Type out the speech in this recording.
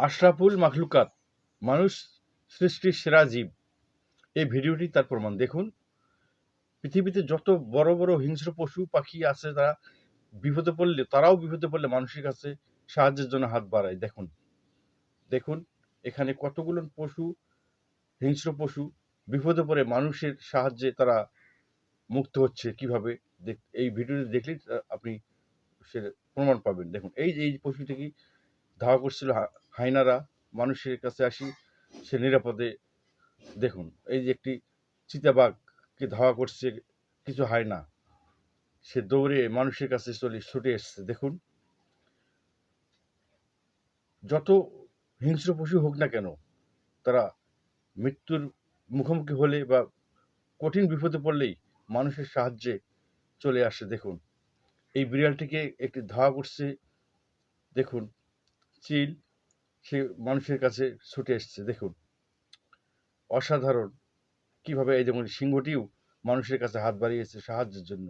আশরাফুল মাখলুকাত, মানুষ সৃষ্টির সেরা জীব। এই ভিডিওটি তার প্রমাণ। দেখুন, পৃথিবীতে যত বড় বড় হিংস্র পশু পাখি আছে, তারাও বিপদে পড়লে মানুষের কাছে সাহায্যের জন্য হাত বাড়ায়। দেখুন দেখুন এখানে কতগুলো হিংস্র পশু বিপদে পড়ে মানুষের সাহায্যে তারা মুক্ত হচ্ছে কিভাবে। এই ভিডিওটি দেখলেই আপনি সে প্রমাণ পাবেন। দেখুন, এই পশুটি কি ধাওয়া করছিল হায়নারা মানুষের কাছে আসি, সে নিরাপদে। দেখুন, এই যে একটি চিতাবাঘকে ধাওয়া করছে কিছু হায়না, সে দৌড়ে মানুষের কাছে ছুটে এসছে। দেখুন, যত হিংস্র পশু হোক না কেন, তারা মৃত্যুর মুখোমুখি হলে বা কঠিন বিপদে পড়লেই মানুষের সাহায্যে চলে আসে। দেখুন, এই বিড়ালটিকে একটি ধাওয়া করছে, দেখুন চিল, সে মানুষের কাছে ছুটে এসছে। দেখুন, অসাধারণ কিভাবে। এই যেমন সিংহটিও মানুষের কাছে হাত বাড়িয়েছে সাহায্যের জন্য।